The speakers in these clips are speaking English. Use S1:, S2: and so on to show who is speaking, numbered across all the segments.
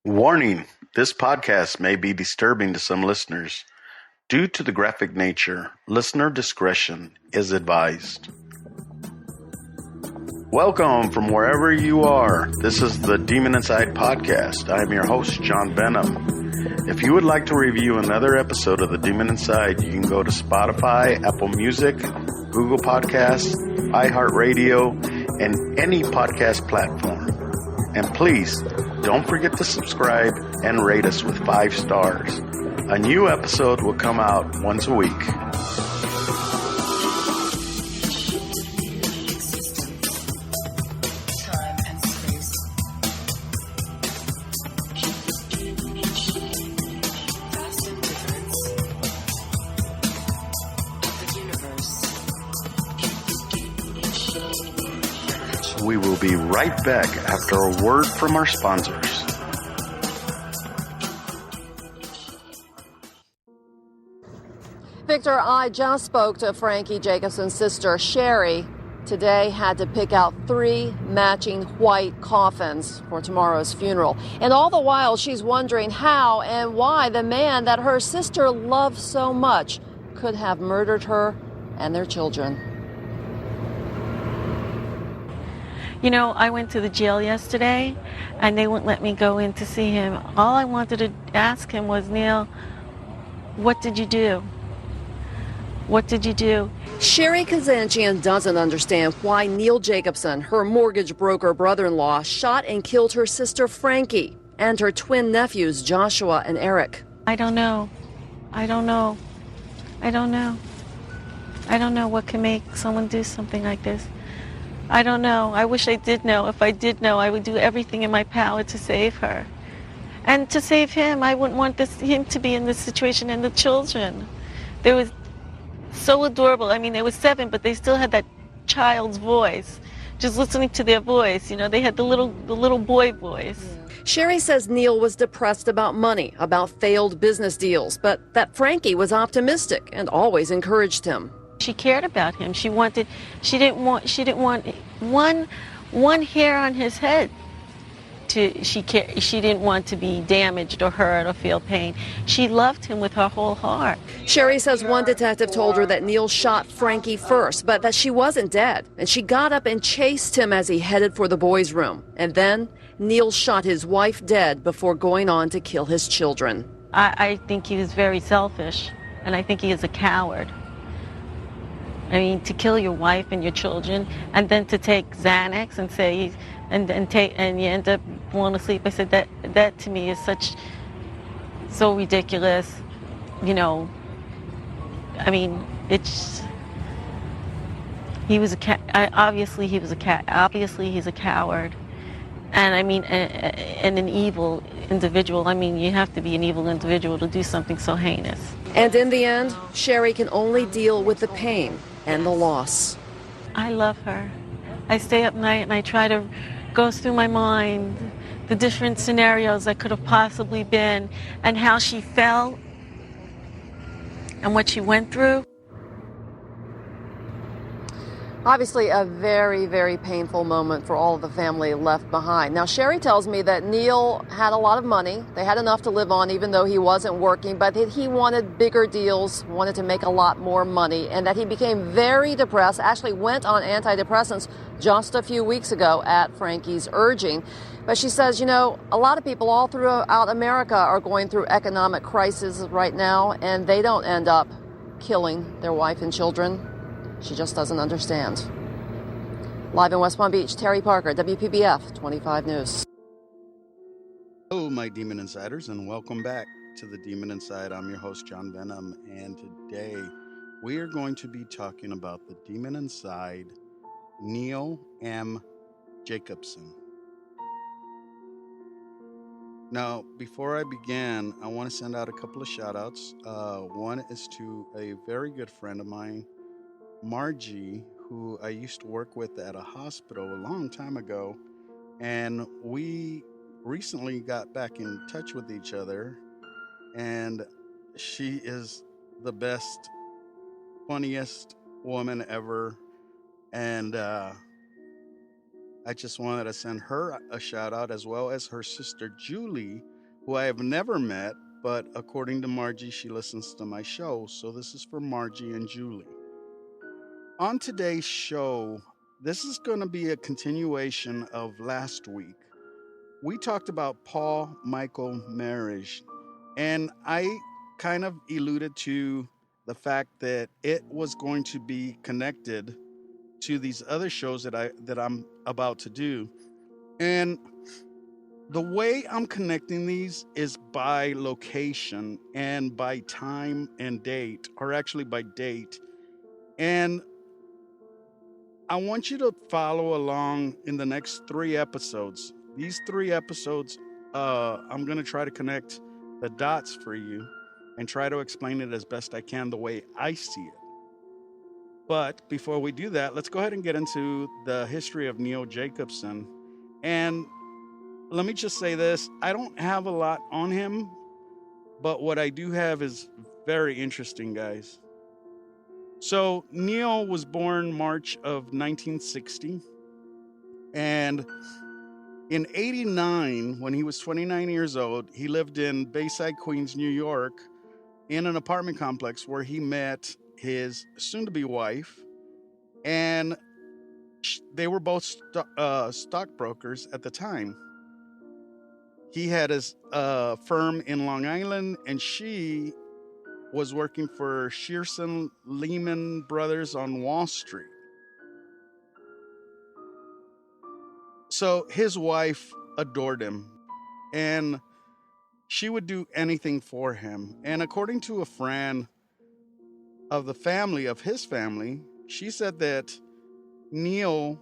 S1: Warning: this podcast may be disturbing to some listeners. Due to the graphic nature, listener discretion is advised. Welcome from wherever you are. This is the Demon Inside podcast. I am your host, John Benham. If you would like to review another episode of the Demon Inside, you can go to Spotify, Apple Music, Google Podcasts, iHeartRadio, and any podcast platform. And please, don't forget to subscribe and rate us with 5 stars. A new episode will come out once a week. We will be right back after a word from our sponsors.
S2: Victor, I just spoke to Frankie Jacobson's sister, Sherry. Today had to pick out 3 matching white coffins for tomorrow's funeral. And all the while, she's wondering how and why the man that her sister loved so much could have murdered her and their children.
S3: You know, I went to the jail yesterday, and they wouldn't let me go in to see him. All I wanted to ask him was, Neil, what did you do? What did you do?
S2: Sherry Kazanjian doesn't understand why Neil Jacobson, her mortgage broker brother-in-law, shot and killed her sister Frankie and her twin nephews Joshua and Eric.
S3: I don't know. I don't know what can make someone do something like this. I don't know. I wish I did know. If I did know, I would do everything in my power to save her. And to save him, I wouldn't want him to be in this situation, and the children. They were so adorable. I mean, they were 7, but they still had that child's voice. Just listening to their voice, you know, they had the little boy voice.
S2: Sherry says Neil was depressed about money, about failed business deals, but that Frankie was optimistic and always encouraged him.
S3: She cared about him. She didn't want one hair on his head. She didn't want to be damaged or hurt or feel pain. She loved him with her whole heart.
S2: Sherry says one detective told her that Neil shot Frankie first, but that she wasn't dead. And she got up and chased him as he headed for the boys' room. And then Neil shot his wife dead before going on to kill his children.
S3: I think he was very selfish, and I think he is a coward. I mean, to kill your wife and your children, and then to take Xanax and say, and you end up falling asleep. I said that to me is so ridiculous. You know, I mean, obviously he's a coward, and I mean, and an evil individual. I mean, you have to be an evil individual to do something so heinous.
S2: And in the end, Sherry can only deal with the pain and the loss.
S3: I love her. I stay up night and I try to go through my mind the different scenarios that could have possibly been and how she felt and what she went through.
S2: Obviously a very, very painful moment for all of the family left behind. Now, Sherry tells me that Neil had a lot of money. They had enough to live on even though he wasn't working, but that he wanted bigger deals, wanted to make a lot more money, and that he became very depressed, actually went on antidepressants just a few weeks ago at Frankie's urging. But she says, you know, a lot of people all throughout America are going through economic crisis right now, and they don't end up killing their wife and children. She just doesn't understand. Live in West Palm Beach, Terry Parker, WPBF 25 News.
S1: Hello, my Demon Insiders, and welcome back to the Demon Inside. I'm your host, John Benham, and today we are going to be talking about the Demon Inside, Neil M. Jacobson. Now, before I begin, I want to send out a couple of shout-outs. One is to a very good friend of mine, Margie, who I used to work with at a hospital a long time ago, and we recently got back in touch with each other, and she is the best, funniest woman ever, and I just wanted to send her a shout out, as well as her sister Julie, who I have never met, but according to Margie, she listens to my show. So this is for Margie and Julie. On today's show, this is going to be a continuation of last week. We talked about Paul Michael marriage, and I kind of alluded to the fact that it was going to be connected to these other shows that I'm about to do. And the way I'm connecting these is by location and by time and date, or actually by date. And I want you to follow along in the next 3 episodes. These 3 episodes, I'm going to try to connect the dots for you and try to explain it as best I can the way I see it. But before we do that, let's go ahead and get into the history of Neil Jacobson. And let me just say this, I don't have a lot on him, but what I do have is very interesting, guys. So Neil was born March of 1960, and in 89, when he was 29 years old, he lived in Bayside, Queens, New York, in an apartment complex where he met his soon-to-be wife, and they were both stockbrokers at the time. He had his firm in Long Island, and she was working for Shearson Lehman Brothers on Wall Street. So his wife adored him, and she would do anything for him. And according to a friend of the family, of his family, she said that Neil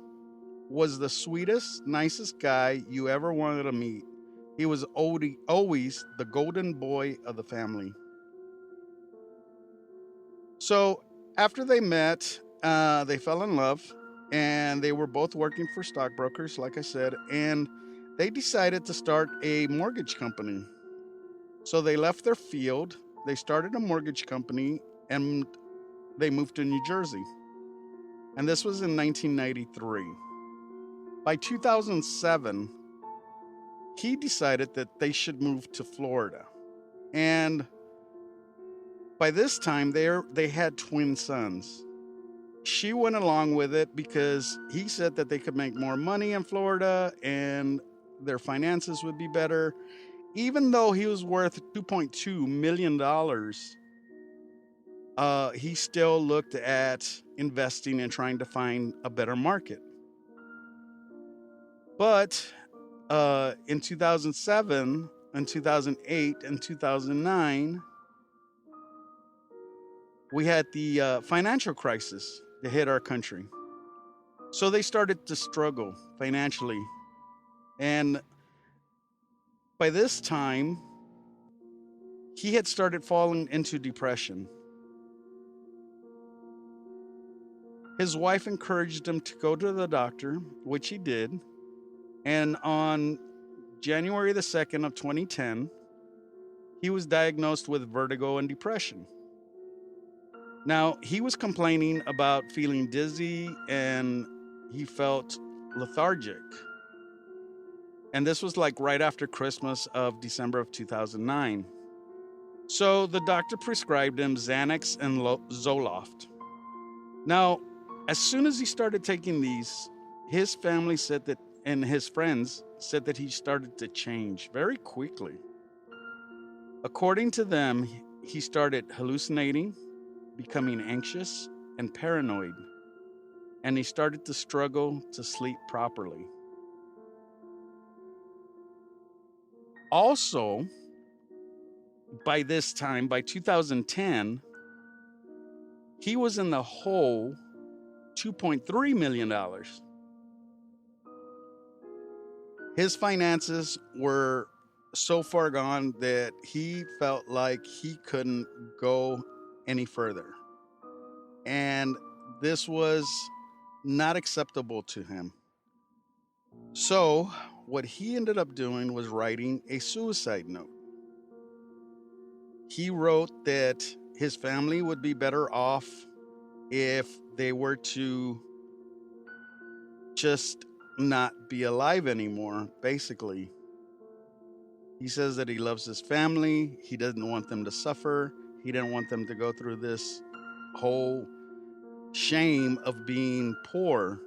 S1: was the sweetest, nicest guy you ever wanted to meet. He was always the golden boy of the family. So after they met, they fell in love, and they were both working for stockbrokers, like I said, and they decided to start a mortgage company. So they left their field, they started a mortgage company, and they moved to New Jersey. And this was in 1993. By 2007, he decided that they should move to Florida. And by this time, they had twin sons. She went along with it because he said that they could make more money in Florida and their finances would be better. Even though he was worth $2.2 million, he still looked at investing and trying to find a better market. But in 2007 and 2008 and 2009, we had the financial crisis that hit our country. So they started to struggle financially. And by this time, he had started falling into depression. His wife encouraged him to go to the doctor, which he did. And on January the 2nd of 2010, he was diagnosed with vertigo and depression. Now, he was complaining about feeling dizzy and he felt lethargic. And this was like right after Christmas of December of 2009. So the doctor prescribed him Xanax and Zoloft. Now, as soon as he started taking these, his family said that, and his friends said that he started to change very quickly. According to them, he started hallucinating, becoming anxious and paranoid, and he started to struggle to sleep properly. Also, by this time, by 2010, he was in the hole $2.3 million. His finances were so far gone that he felt like he couldn't go any further. And this was not acceptable to him. So what he ended up doing was writing a suicide note. He wrote that his family would be better off if they were to just not be alive anymore, basically. He says that he loves his family. He doesn't want them to suffer. He didn't want them to go through this whole shame of being poor.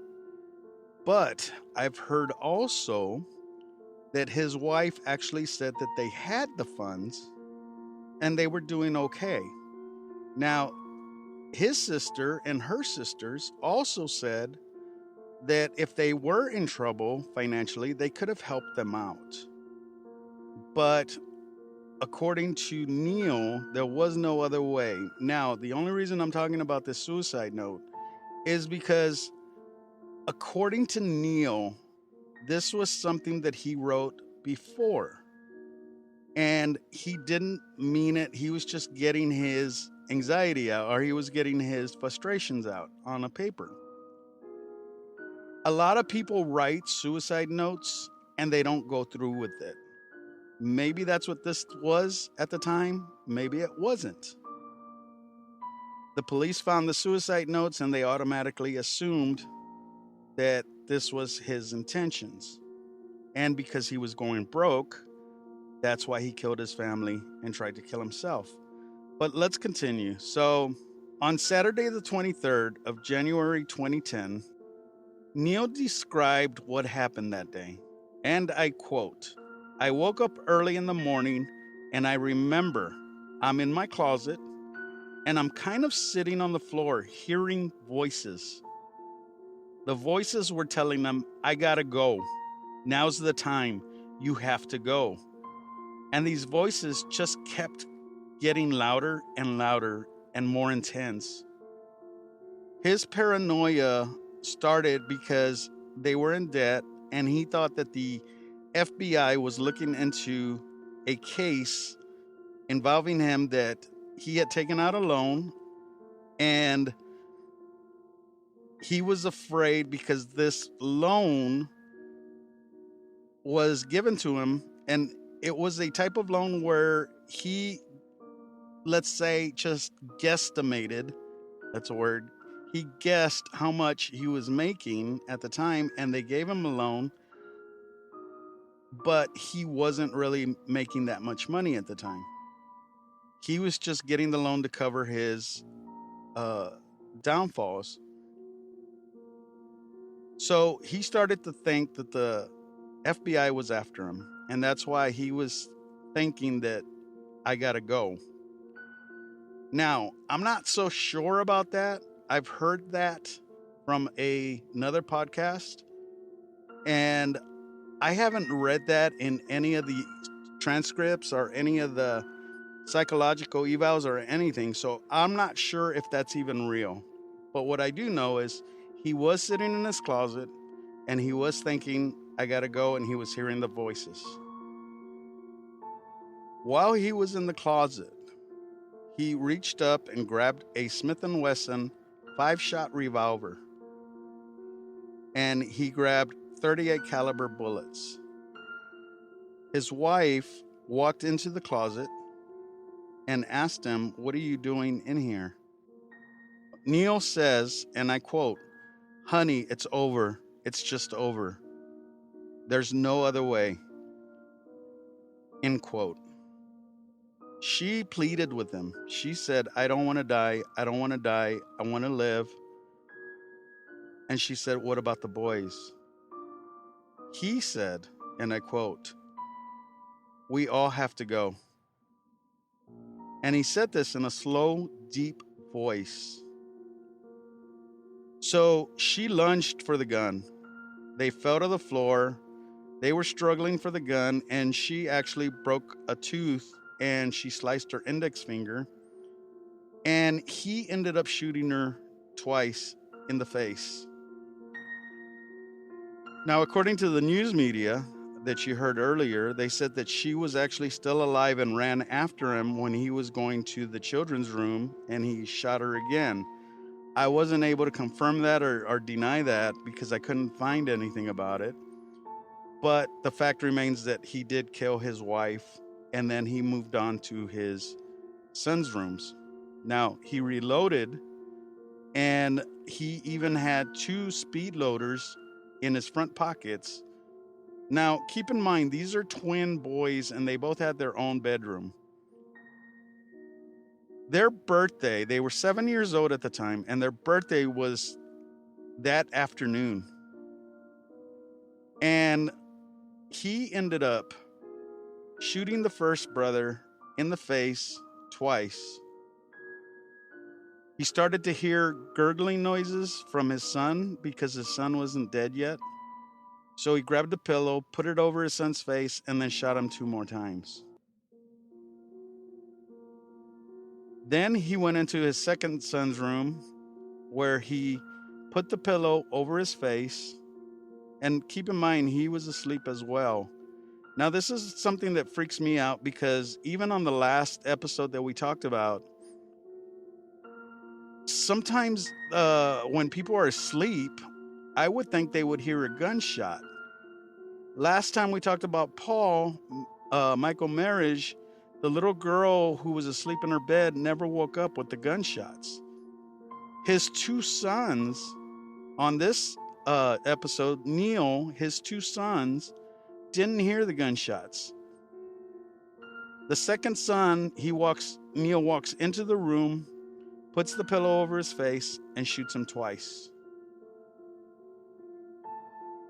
S1: But I've heard also that his wife actually said that they had the funds and they were doing okay. Now, his sister and her sisters also said that if they were in trouble financially, they could have helped them out. But according to Neil, there was no other way. Now, the only reason I'm talking about this suicide note is because, according to Neil, this was something that he wrote before. And he didn't mean it. He was just getting his anxiety out, or he was getting his frustrations out on a paper. A lot of people write suicide notes and they don't go through with it. Maybe that's what this was at the time. Maybe it wasn't. The police found the suicide notes and they automatically assumed that this was his intentions. And because he was going broke, that's why he killed his family and tried to kill himself. But let's continue. So, on Saturday the 23rd of January 2010, Neil described what happened that day. And I quote, "I woke up early in the morning and I remember I'm in my closet and I'm kind of sitting on the floor hearing voices. The voices were telling them, I gotta go. Now's the time. You have to go. And these voices just kept getting louder and louder and more intense. His paranoia started because they were in debt and he thought that the FBI was looking into a case involving him that he had taken out a loan, and he was afraid because this loan was given to him and it was a type of loan where he, let's say, just guesstimated, that's a word, he guessed how much he was making at the time and they gave him a loan, but he wasn't really making that much money at the time. He was just getting the loan to cover his downfalls. So he started to think that the FBI was after him, and that's why he was thinking that I gotta go. Now, I'm not so sure about that. I've heard that from another podcast, and I haven't read that in any of the transcripts or any of the psychological evals or anything, so I'm not sure if that's even real. But what I do know is he was sitting in his closet and he was thinking, I gotta go, and he was hearing the voices. While he was in the closet, he reached up and grabbed a Smith & Wesson 5-shot revolver, and he grabbed 38 caliber bullets. His wife walked into the closet and asked him, what are you doing in here? Neil says, and I quote, honey, it's over. It's just over. There's no other way. End quote. She pleaded with him. She said, I don't want to die. I don't want to die. I want to live. And she said, what about the boys? He said, and I quote, we all have to go. And he said this in a slow, deep voice. So she lunged for the gun. They fell to the floor. They were struggling for the gun, and she actually broke a tooth and she sliced her index finger. And he ended up shooting her twice in the face. Now, according to the news media that you heard earlier, they said that she was actually still alive and ran after him when he was going to the children's room and he shot her again. I wasn't able to confirm that or deny that because I couldn't find anything about it. But the fact remains that he did kill his wife, and then he moved on to his son's rooms. Now, he reloaded, and he even had 2 speed loaders in his front pockets Now, keep in mind, these are twin boys and they both had their own bedroom. Their birthday, they were 7 years old at the time, and their birthday was that afternoon. And he ended up shooting the first brother in the face twice. He started to hear gurgling noises from his son because his son wasn't dead yet. So he grabbed a pillow, put it over his son's face, and then shot him 2 more times. Then he went into his second son's room where he put the pillow over his face. And keep in mind, he was asleep as well. Now, this is something that freaks me out because even on the last episode that we talked about, sometimes when people are asleep, I would think they would hear a gunshot. Last time we talked about Paul, Michael Marriage, the little girl who was asleep in her bed never woke up with the gunshots. His 2 sons on this episode, Neil, his 2 sons, didn't hear the gunshots. The second son, Neil walks into the room, puts the pillow over his face, and shoots him twice.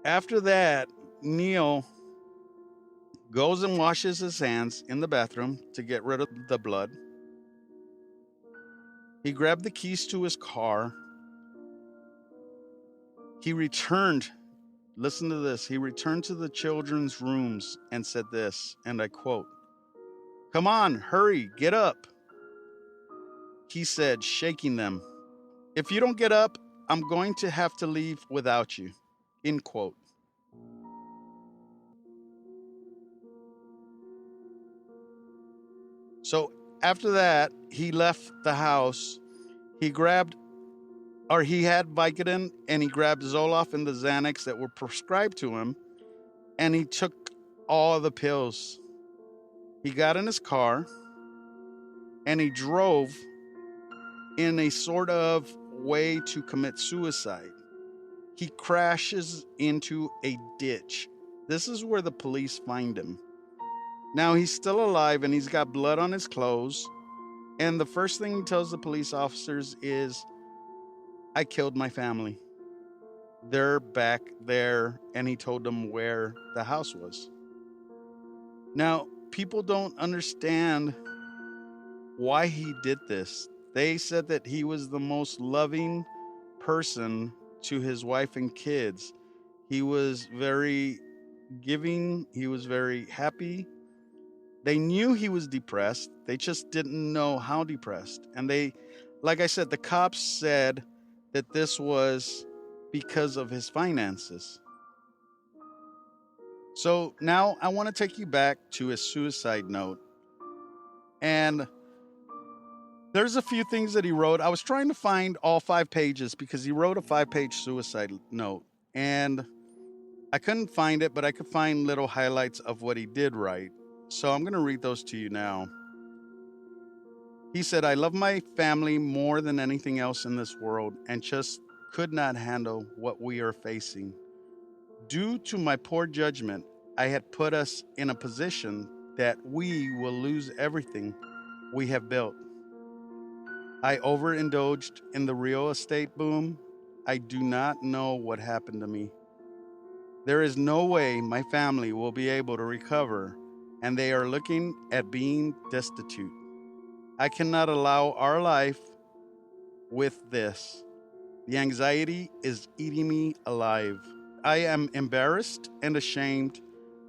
S1: After that, Neil goes and washes his hands in the bathroom to get rid of the blood. He grabbed the keys to his car. He returned, listen to this, he returned to the children's rooms and said this, and I quote, "Come on, hurry, get up," he said, shaking them. "If you don't get up, I'm going to have to leave without you," end quote. So after that, he left the house. He had Vicodin, and he grabbed Zoloft and the Xanax that were prescribed to him, and he took all the pills. He got in his car, and he drove in a sort of way to commit suicide. He crashes into a ditch. This is where the police find him. Now, he's still alive, and he's got blood on his clothes, and the first thing he tells the police officers is, "I killed my family. They're back there," and he told them where the house was. Now, people don't understand why he did this. They said that he was the most loving person to his wife and kids. He was very giving. He was very happy. They knew he was depressed. They just didn't know how depressed. And like I said, the cops said that this was because of his finances. So now I want to take you back to his suicide note. And there's a few things that he wrote. I was trying to find all 5 pages because he wrote a 5-page suicide note. And I couldn't find it, but I could find little highlights of what he did write. So I'm going to read those to you now. He said, "I love my family more than anything else in this world and just could not handle what we are facing. Due to my poor judgment, I had put us in a position that we will lose everything we have built. I overindulged in the real estate boom. I do not know what happened to me. There is no way my family will be able to recover, and they are looking at being destitute. I cannot allow our life with this. The anxiety is eating me alive. I am embarrassed and ashamed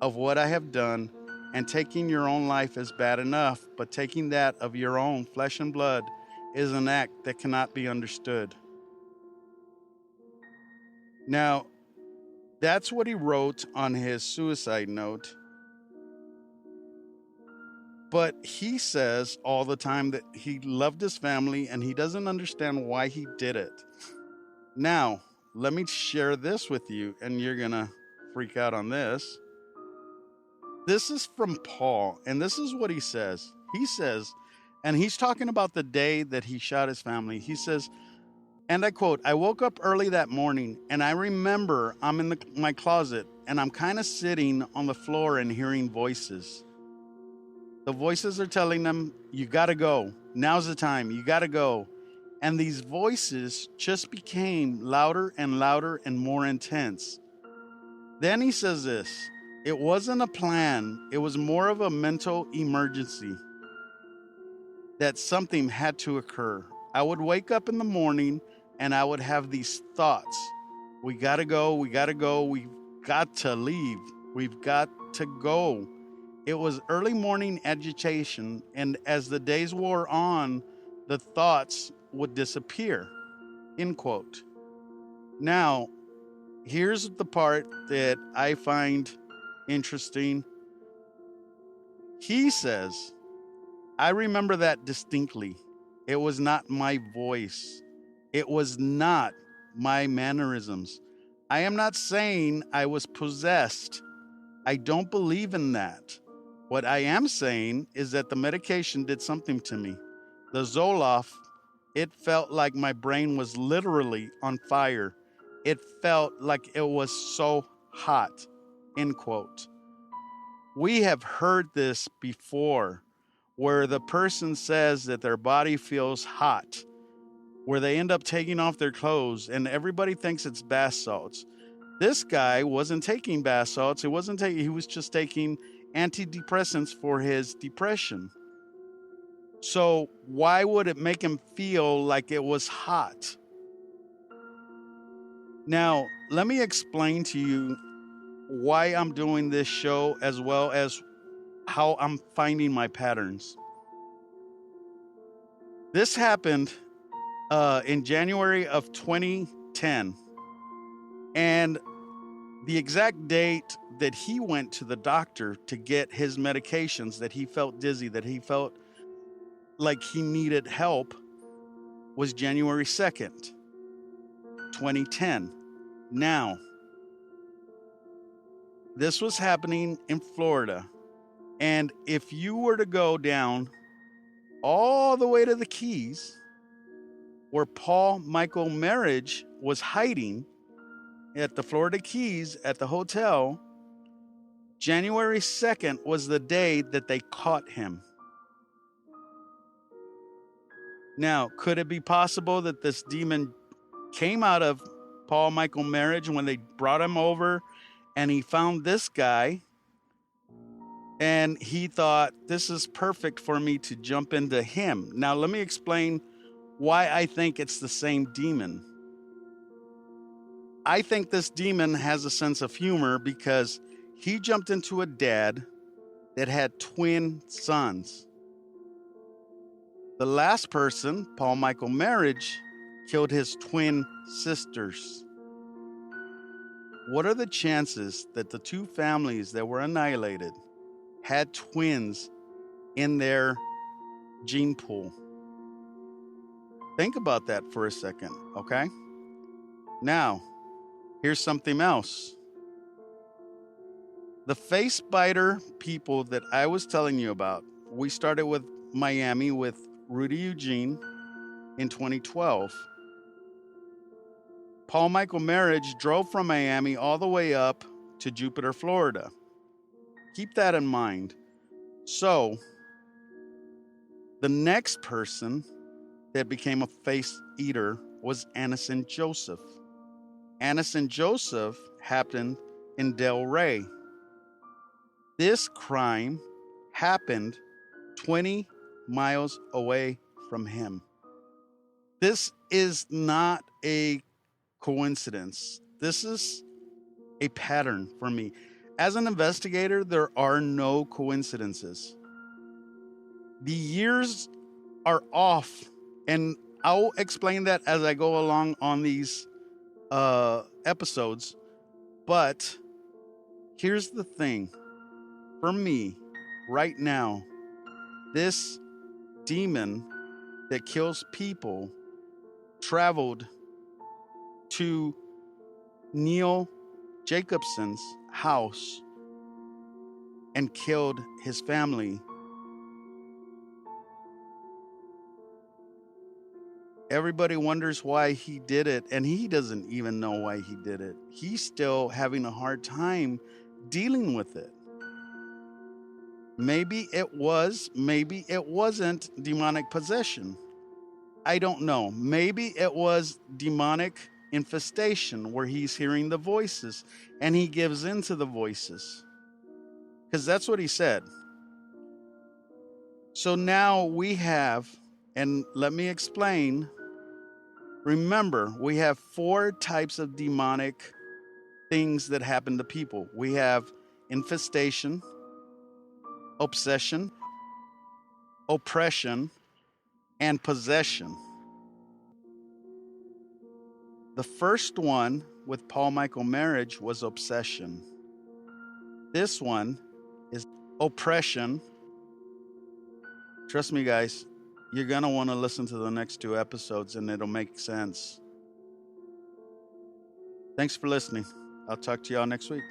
S1: of what I have done, and taking your own life is bad enough, but taking that of your own flesh and blood is an act that cannot be understood." Now, that's what he wrote on his suicide note. But he says all the time that he loved his family and he doesn't understand why he did it. Now, let me share this with you, and you're going to freak out on this. This is from Paul, and this is what he says. He says, and he's talking about the day that he shot his family. He says, And I quote, I woke up early that morning and I remember I'm in my closet and I'm kind of sitting on the floor and hearing voices. The voices are telling them, you got to go. Now's the time. You got to go. And these voices just became louder and louder and more intense. Then he says this, it wasn't a plan. It was more of a mental emergency that something had to occur. I would wake up in the morning and I would have these thoughts. We got to go. We got to go. We've got to leave. We've got to go. It was early morning agitation, and as the days wore on, the thoughts would disappear, end quote. Now, here's the part that I find interesting. He says, I remember that distinctly. It was not my voice. It was not my mannerisms. I am not saying I was possessed. I don't believe in that. What I am saying is that the medication did something to me. The Zoloft, it felt like my brain was literally on fire. It felt like it was so hot, end quote. We have heard this before, where the person says that their body feels hot, where they end up taking off their clothes and everybody thinks it's bath salts. This guy wasn't taking bath salts. He was just taking antidepressants for his depression. So why would it make him feel like it was hot? Now, let me explain to you why I'm doing this show as well as how I'm finding my patterns. This happened in January of 2010. And the exact date that he went to the doctor to get his medications, that he felt dizzy, that he felt like he needed help, was January 2nd, 2010. Now, this was happening in Florida. And if you were to go down all the way to the Keys, where Paul Michael Marriage was hiding at the Florida Keys at the hotel, January 2nd was the day that they caught him. Now, could it be possible that this demon came out of Paul Michael Marriage when they brought him over and he found this guy and he thought, this is perfect for me to jump into him? Now, let me explain why I think it's the same demon. I think this demon has a sense of humor because he jumped into a dad that had twin sons. The last person, Paul Michael Marriage, killed his twin sisters. What are the chances that the two families that were annihilated had twins in their gene pool? Think about that for a second, okay? Now, here's something else. The face biter people that I was telling you about, we started with Miami with Rudy Eugene in 2012. Paul Michael Marriage drove from Miami all the way up to Jupiter, Florida. Keep that in mind. So, the next person that became a face eater was Anison Joseph. Anison Joseph happened in Del Rey. This crime happened 20 miles away from him. This is not a coincidence. This is a pattern for me. As an investigator, there are no coincidences. The years are off, and I'll explain that as I go along on these episodes. But here's the thing. For me, right now, this demon that kills people traveled to Neil Jacobson's house and killed his family. Everybody wonders why he did it, and he doesn't even know why he did it. He's still having a hard time dealing with it. Maybe it was, maybe it wasn't demonic possession. I don't know. Maybe it was demonic infestation where he's hearing the voices and he gives into the voices. Because that's what he said. So now we have, and let me explain. Remember, we have 4 types of demonic things that happen to people. We have infestation, obsession, oppression, and possession. The first one with Paul Michael marriage was obsession. This one is oppression. Trust me, guys, you're going to want to listen to the next 2 episodes and it'll make sense. Thanks for listening. I'll talk to y'all next week.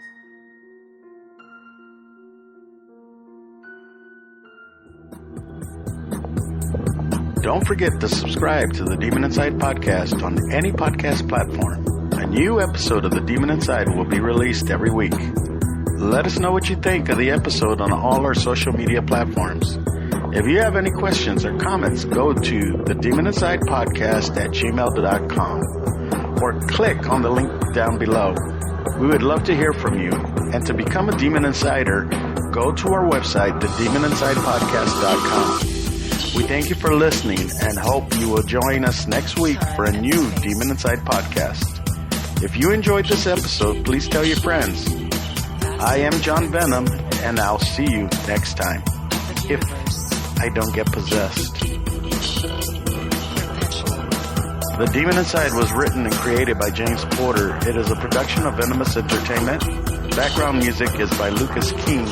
S1: Don't forget to subscribe to the Demon Inside podcast on any podcast platform. A new episode of the Demon Inside will be released every week. Let us know what you think of the episode on all our social media platforms. If you have any questions or comments, go to the Demon Inside podcast at gmail.com or click on the link down below. We would love to hear from you. And to become a Demon Insider, go to our website, thedemoninsidepodcast.com. We thank you for listening and hope you will join us next week for a new Demon Inside podcast. If you enjoyed this episode, please tell your friends. I am John Venom, and I'll see you next time. If I don't get possessed. The Demon Inside was written and created by James Porter. It is a production of Venomous Entertainment. Background music is by Lucas King.